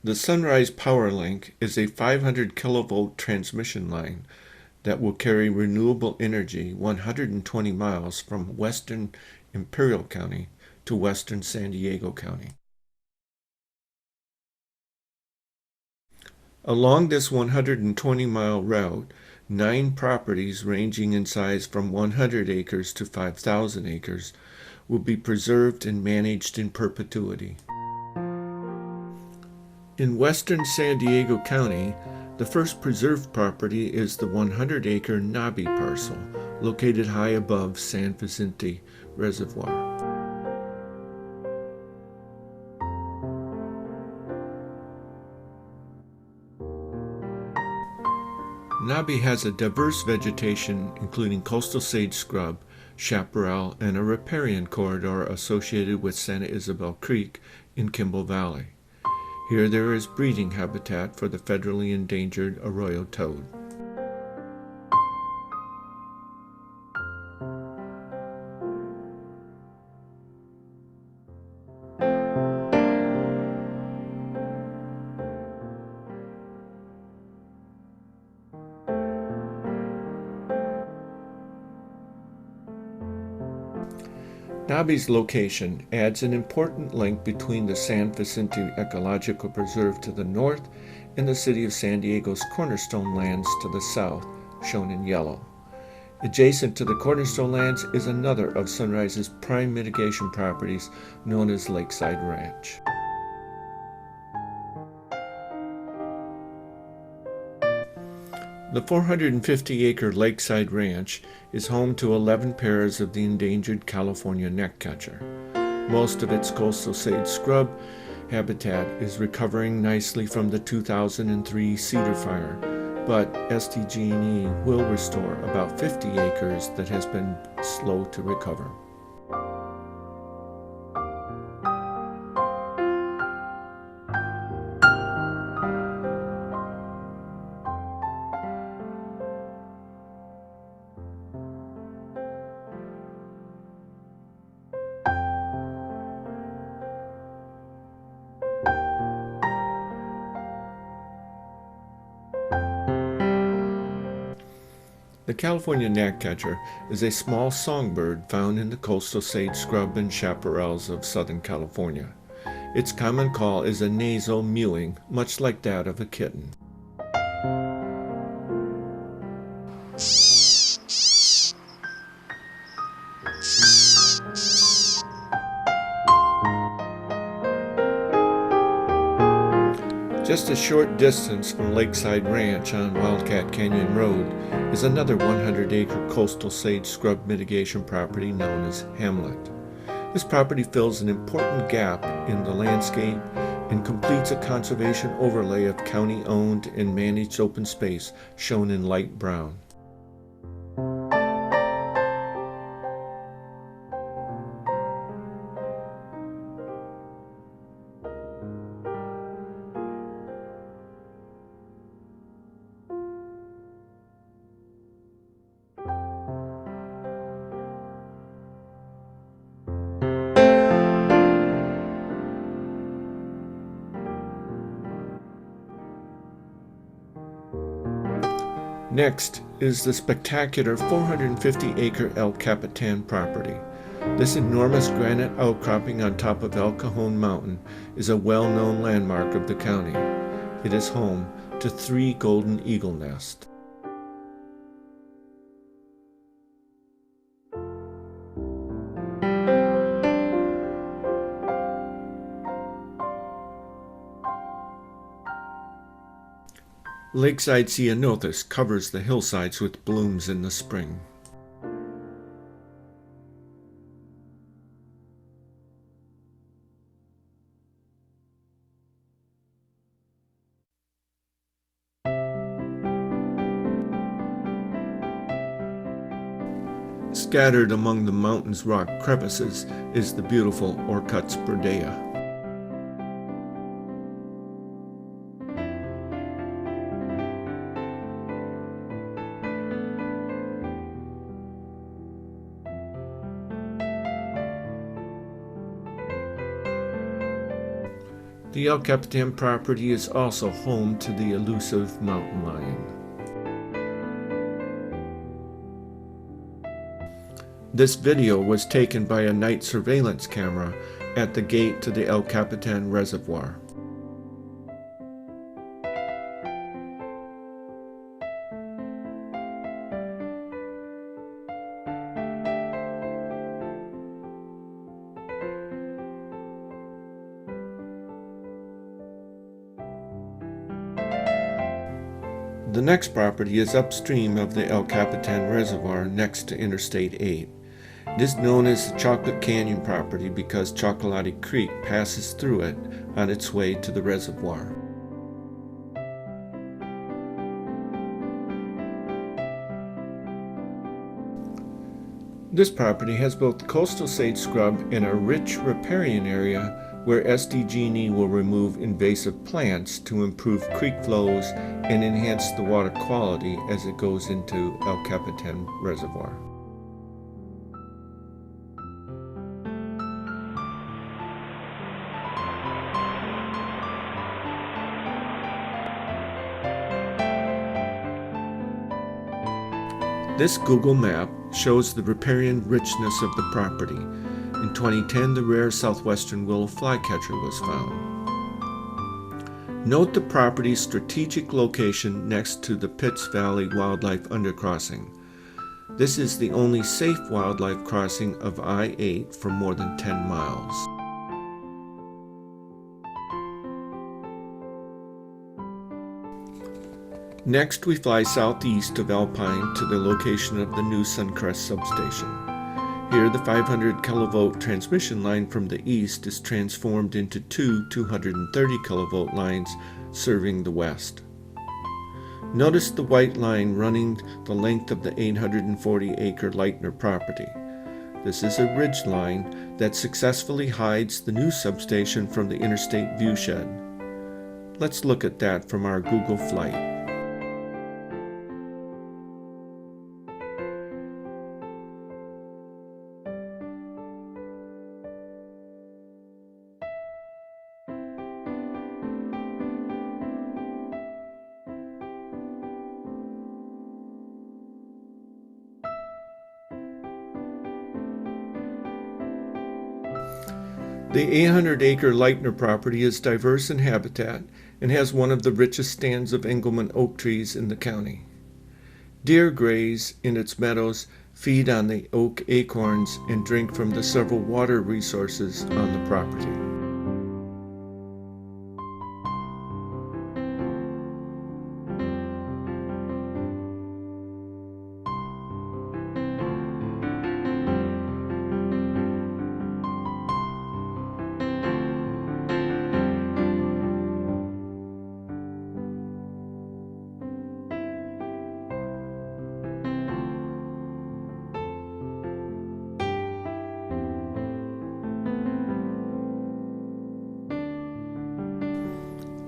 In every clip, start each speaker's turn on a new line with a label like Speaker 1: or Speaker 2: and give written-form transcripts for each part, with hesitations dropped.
Speaker 1: The Sunrise Powerlink is a 500 kilovolt transmission line that will carry renewable energy 120 miles from western Imperial County to western San Diego County. Along this 120-mile route, 9 properties ranging in size from 100 acres to 5,000 acres will be preserved and managed in perpetuity. In western San Diego County, the first preserved property is the 100-acre Nabi parcel, located high above San Vicente Reservoir. Nabi has a diverse vegetation including coastal sage scrub, chaparral, and a riparian corridor associated with Santa Isabel Creek in Kimball Valley. Here there is breeding habitat for the federally endangered arroyo toad. Nabi's location adds an important link between the San Vicente Ecological Preserve to the north and the city of San Diego's Cornerstone lands to the south, shown in yellow. Adjacent to the Cornerstone lands is another of Sunrise's prime mitigation properties known as Lakeside Ranch. The 450-acre Lakeside Ranch is home to 11 pairs of the endangered California neckcatcher. Most of its coastal sage scrub habitat is recovering nicely from the 2003 cedar fire, but SDG&E will restore about 50 acres that has been slow to recover. The California gnatcatcher is a small songbird found in the coastal sage scrub and chaparrals of Southern California. Its common call is a nasal mewing, much like that of a kitten. Just a short distance from Lakeside Ranch on Wildcat Canyon Road is another 100-acre coastal sage scrub mitigation property known as Hamlet. This property fills an important gap in the landscape and completes a conservation overlay of county-owned and managed open space shown in light brown. Next is the spectacular 450-acre El Capitan property. This enormous granite outcropping on top of El Cajon Mountain is a well-known landmark of the county. It is home to 3 golden eagle nests. Lakeside ceanothus covers the hillsides with blooms in the spring. Scattered among the mountain's rock crevices is the beautiful Orcuts burdea. The El Capitan property is also home to the elusive mountain lion. This video was taken by a night surveillance camera at the gate to the El Capitan Reservoir. The next property is upstream of the El Capitan Reservoir next to Interstate 8. It is known as the Chocolate Canyon property because Chocolate Creek passes through it on its way to the reservoir. This property has both coastal sage scrub and a rich riparian area where SDG&E will remove invasive plants to improve creek flows and enhance the water quality as it goes into El Capitan Reservoir. This Google map shows the riparian richness of the property. In 2010, the rare southwestern willow flycatcher was found. Note the property's strategic location next to the Pitts Valley Wildlife Undercrossing. This is the only safe wildlife crossing of I-8 for more than 10 miles. Next, we fly southeast of Alpine to the location of the new Suncrest substation. Here, the 500 kilovolt transmission line from the east is transformed into two 230 kilovolt lines serving the west. Notice the white line running the length of the 840-acre Leitner property. This is a ridge line that successfully hides the new substation from the interstate viewshed. Let's look at that from our Google flight. The 800-acre Leitner property is diverse in habitat and has one of the richest stands of Engelmann oak trees in the county. Deer graze in its meadows, feed on the oak acorns, and drink from the several water resources on the property.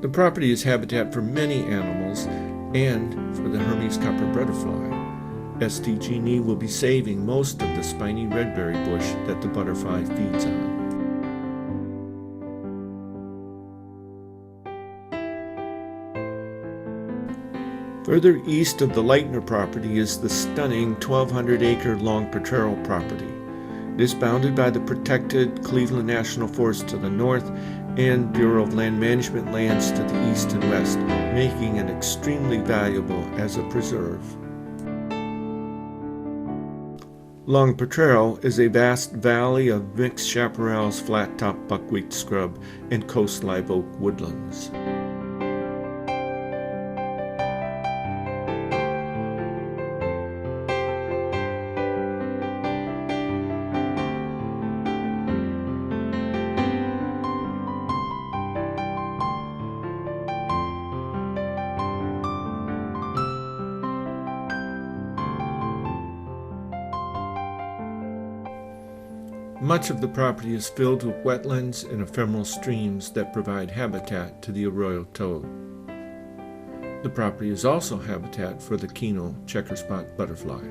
Speaker 1: The property is habitat for many animals and for the Hermes copper butterfly. SDG&E will be saving most of the spiny redberry bush that the butterfly feeds on. Further east of the Leitner property is the stunning 1,200-acre Long Potrero property. It is bounded by the protected Cleveland National Forest to the north and Bureau of Land Management lands to the east and west, making it extremely valuable as a preserve. Long Potrero is a vast valley of mixed chaparrals, flat-top buckwheat scrub, and coast live oak woodlands. Much of the property is filled with wetlands and ephemeral streams that provide habitat to the arroyo toad. The property is also habitat for the Kino checkerspot butterfly.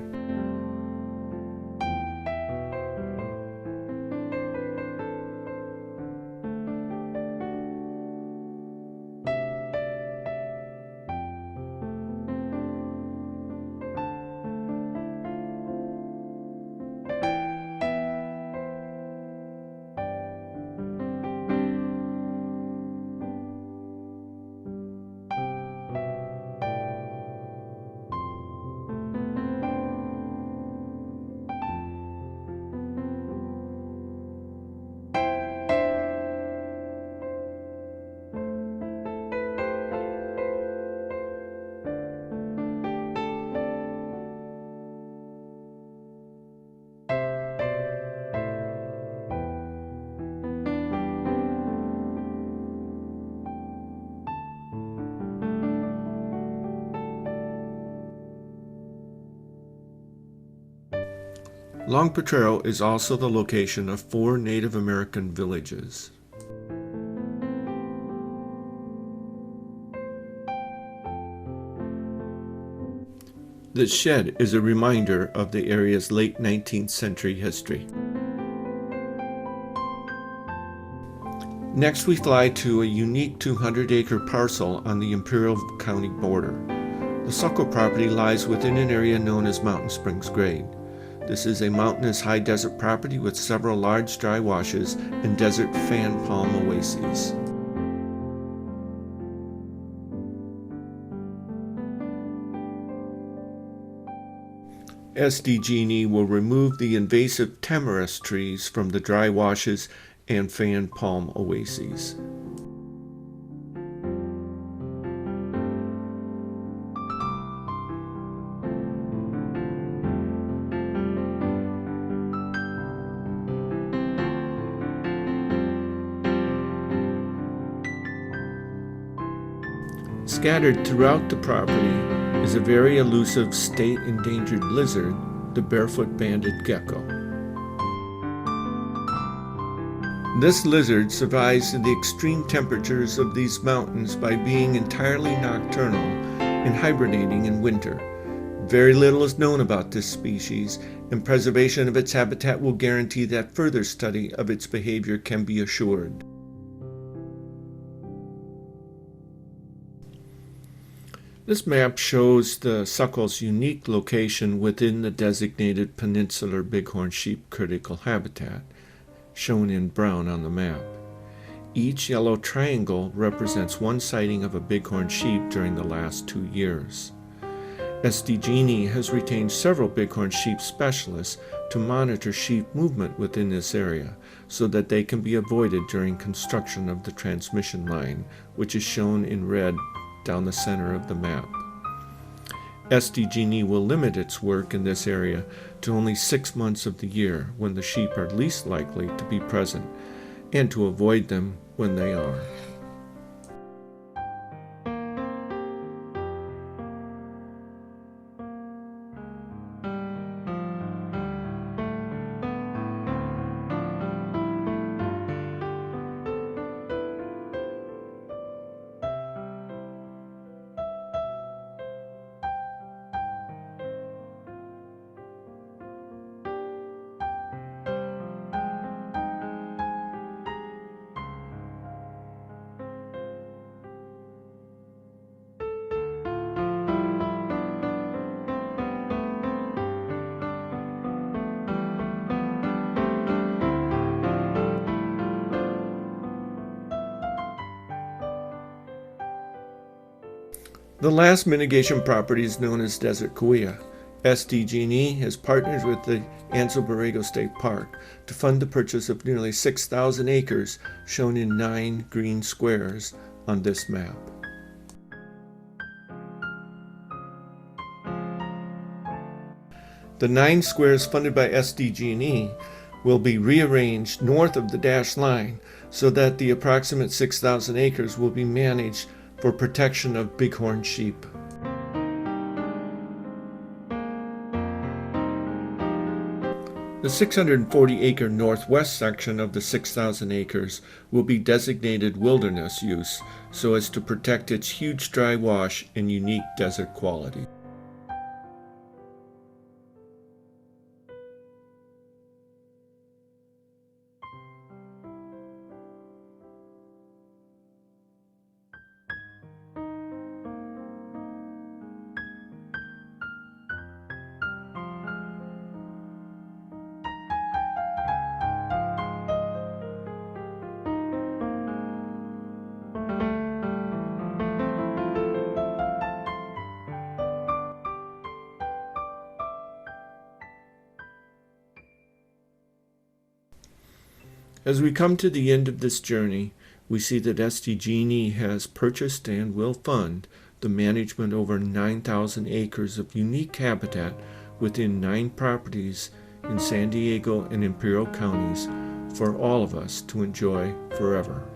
Speaker 1: Long Potrero is also the location of 4 Native American villages. This shed is a reminder of the area's late 19th century history. Next, we fly to a unique 200-acre parcel on the Imperial County border. The Suckle property lies within an area known as Mountain Springs Grade. This is a mountainous high desert property with several large dry washes and desert fan palm oases. SDG&E will remove the invasive tamarisk trees from the dry washes and fan palm oases. Scattered throughout the property is a very elusive state endangered lizard, the barefoot banded gecko. This lizard survives in the extreme temperatures of these mountains by being entirely nocturnal and hibernating in winter. Very little is known about this species, and preservation of its habitat will guarantee that further study of its behavior can be assured. This map shows the suckle's unique location within the designated peninsular bighorn sheep critical habitat, shown in brown on the map. Each yellow triangle represents one sighting of a bighorn sheep during the last 2 years. SDG&E has retained several bighorn sheep specialists to monitor sheep movement within this area so that they can be avoided during construction of the transmission line, which is shown in red down the center of the map. SDG&E will limit its work in this area to only 6 months of the year when the sheep are least likely to be present, and to avoid them when they are. The last mitigation property is known as Desert Cahuilla. SDG&E has partnered with the Anza Borrego State Park to fund the purchase of nearly 6,000 acres, shown in 9 green squares on this map. The 9 squares funded by SDG&E will be rearranged north of the dashed line so that the approximate 6,000 acres will be managed for protection of bighorn sheep. The 640-acre northwest section of the 6,000 acres will be designated wilderness use so as to protect its huge dry wash and unique desert quality. As we come to the end of this journey, we see that SDG&E has purchased and will fund the management over 9,000 acres of unique habitat within 9 properties in San Diego and Imperial counties for all of us to enjoy forever.